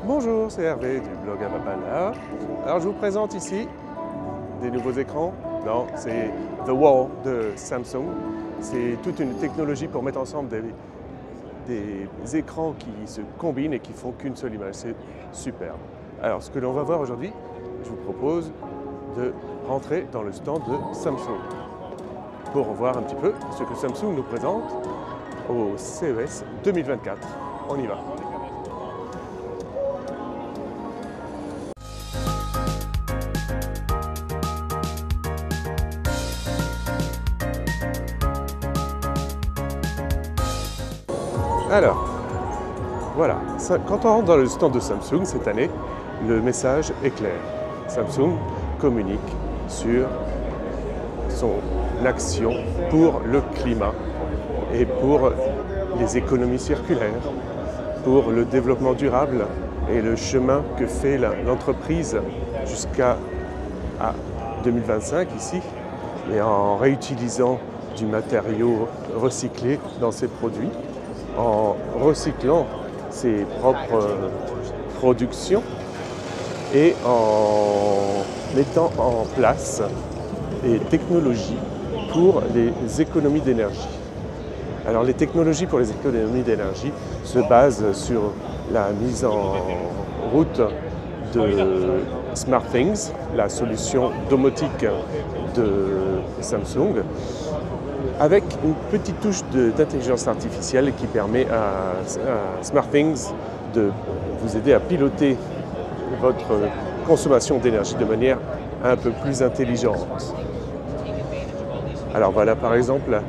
Bonjour, c'est Hervé du blog Amapala. Alors je vous présente ici des nouveaux écrans. Non, c'est The Wall de Samsung. C'est toute une technologie pour mettre ensemble des écrans qui se combinent et qui font qu'une seule image. C'est superbe. Alors ce que l'on va voir aujourd'hui, je vous propose de rentrer dans le stand de Samsung pour voir un petit peu ce que Samsung nous présente au CES 2024. On y va. Alors, voilà, quand on rentre dans le stand de Samsung cette année, le message est clair. Samsung communique sur son action pour le climat et pour les économies circulaires, pour le développement durable et le chemin que fait l'entreprise jusqu'à 2025 ici, et en réutilisant du matériau recyclé dans ses produits, en recyclant ses propres productions et en mettant en place des technologies pour les économies d'énergie. Alors les technologies pour les économies d'énergie se basent sur la mise en route de SmartThings, la solution domotique de Samsung, avec une petite touche d'intelligence artificielle qui permet à SmartThings de vous aider à piloter votre consommation d'énergie de manière un peu plus intelligente. Alors voilà par exemple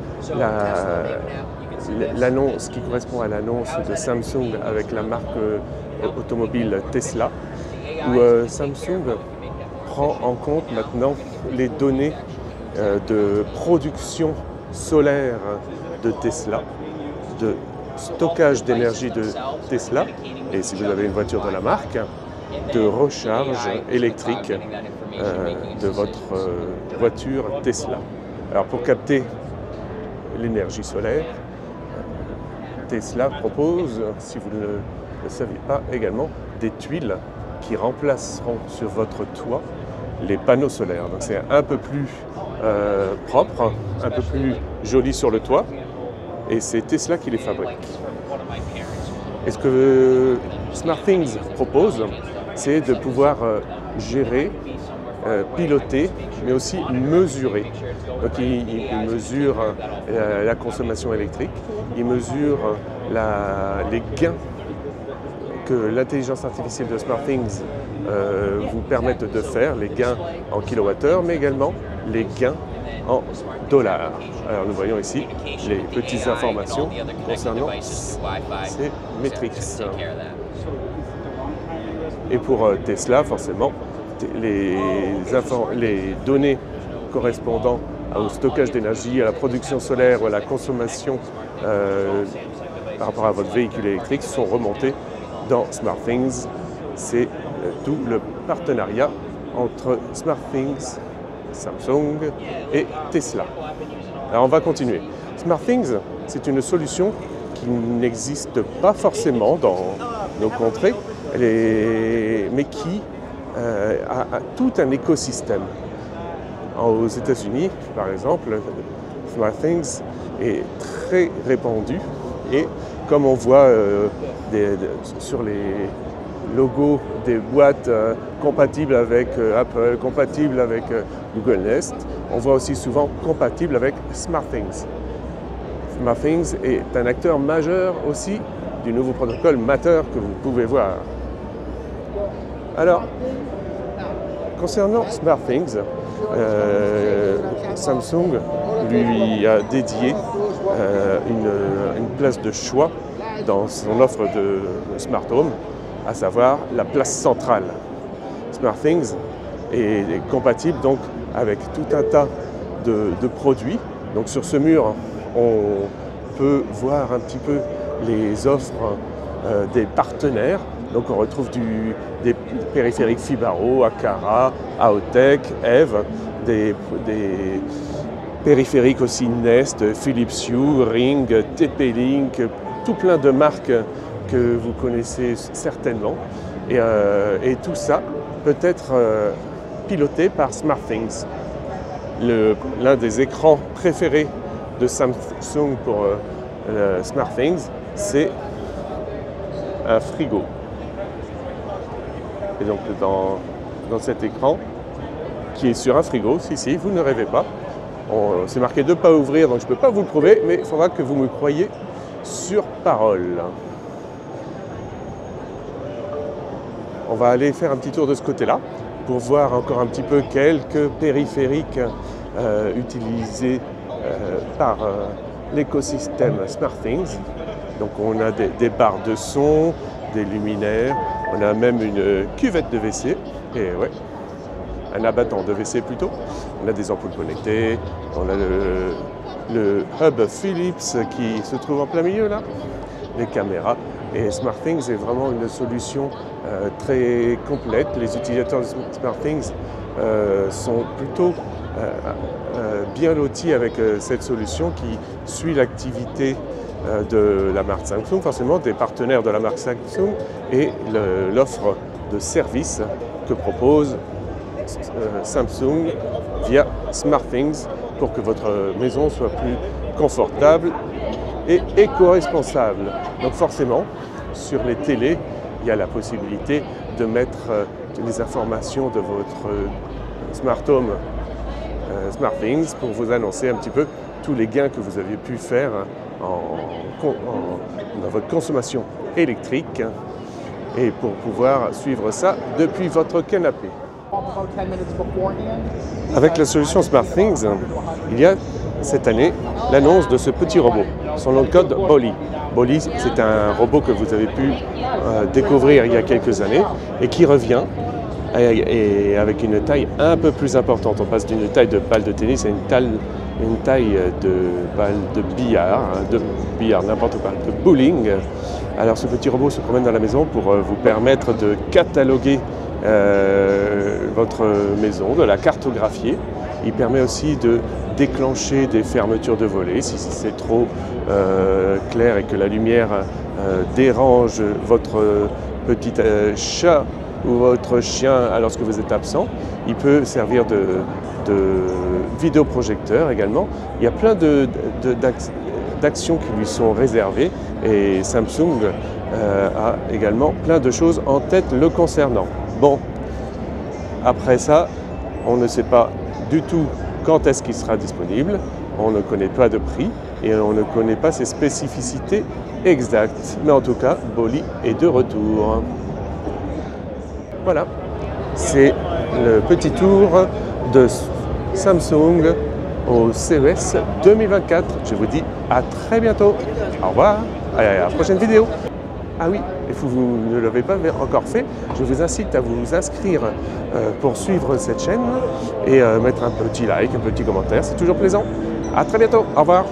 l'annonce qui correspond à l'annonce de Samsung avec la marque automobile Tesla, où Samsung prend en compte maintenant les données de production solaire de Tesla, de stockage d'énergie de Tesla, et si vous avez une voiture de la marque, de recharge électrique de votre voiture Tesla. Alors pour capter l'énergie solaire, Tesla propose, si vous ne le savez pas également, des tuiles qui remplaceront sur votre toit les panneaux solaires. Donc c'est un peu plus propre, un peu plus joli sur le toit, et c'est Tesla qui les fabrique. Et ce que SmartThings propose, c'est de pouvoir gérer, piloter, mais aussi mesurer. Donc il mesure la consommation électrique, il mesure les gains que l'intelligence artificielle de SmartThings vous permettent de faire, les gains en kilowattheure, mais également les gains en dollars. Alors nous voyons ici les petites informations concernant ces métriques. Et pour Tesla, forcément, les données correspondant au stockage d'énergie, à la production solaire ou à la consommation par rapport à votre véhicule électrique sont remontées dans SmartThings. C'est tout le partenariat entre SmartThings, Samsung et Tesla. Alors on va continuer. SmartThings, c'est une solution qui n'existe pas forcément dans nos contrées, mais qui a tout un écosystème. Aux États-Unis, par exemple, SmartThings est très répandu, et comme on voit sur les logos des boîtes compatibles avec Apple, compatibles avec Google Nest, on voit aussi souvent compatible avec SmartThings. SmartThings est un acteur majeur aussi du nouveau protocole Matter que vous pouvez voir. Alors, concernant SmartThings, Samsung lui a dédié une place de choix dans son offre de Smart Home, à savoir la place centrale. SmartThings est compatible donc avec tout un tas de produits. Donc sur ce mur, on peut voir un petit peu les offres des partenaires. Donc on retrouve des périphériques Fibaro, Aqara, Aotech, Eve, des périphériques aussi Nest, Philips Hue, Ring, TP-Link, tout plein de marques que vous connaissez certainement. Et tout ça peut être piloté par SmartThings. L'un des écrans préférés de Samsung pour SmartThings, c'est un frigo. Et donc dans cet écran, qui est sur un frigo, si, vous ne rêvez pas. C'est marqué de ne pas ouvrir, donc je ne peux pas vous le prouver, mais il faudra que vous me croyiez sur parole. On va aller faire un petit tour de ce côté-là pour voir encore un petit peu quelques périphériques utilisés par l'écosystème SmartThings. Donc on a des barres de son, des luminaires, on a même une cuvette de WC, et ouais, un abattant de WC plutôt. On a des ampoules connectées, on a le hub Philips qui se trouve en plein milieu là, les caméras. Et SmartThings est vraiment une solution très complète. Les utilisateurs de SmartThings sont plutôt bien lotis avec cette solution qui suit l'activité de la marque Samsung, forcément des partenaires de la marque Samsung et l'offre de services que propose Samsung via SmartThings pour que votre maison soit plus confortable et éco-responsable. Donc forcément, sur les télés, il y a la possibilité de mettre les informations de votre Smart Home SmartThings pour vous annoncer un petit peu tous les gains que vous avez pu faire dans votre consommation électrique et pour pouvoir suivre ça depuis votre canapé. Avec la solution SmartThings, il y a cette année l'annonce de ce petit robot. Son nom de code Bolly. Bolly, c'est un robot que vous avez pu découvrir il y a quelques années et qui revient et avec une taille un peu plus importante. On passe d'une taille de balle de tennis à une taille de balle de billard, n'importe quoi, de bowling. Alors ce petit robot se promène dans la maison pour vous permettre de cataloguer votre maison, de la cartographier. Il permet aussi de déclencher des fermetures de volets si c'est trop clair et que la lumière dérange votre petit chat ou votre chien lorsque vous êtes absent. Il peut servir de vidéoprojecteur également. Il y a plein d'actions qui lui sont réservées et Samsung a également plein de choses en tête le concernant. Bon, après ça, on ne sait pas du tout quand est-ce qu'il sera disponible, on ne connaît pas de prix et on ne connaît pas ses spécificités exactes. Mais en tout cas, Bolly est de retour. Voilà, c'est le petit tour de Samsung au CES 2024. Je vous dis à très bientôt. Au revoir, à la prochaine vidéo. Ah oui, et vous ne l'avez pas encore fait, je vous incite à vous inscrire pour suivre cette chaîne et mettre un petit like, un petit commentaire, c'est toujours plaisant. À très bientôt, au revoir.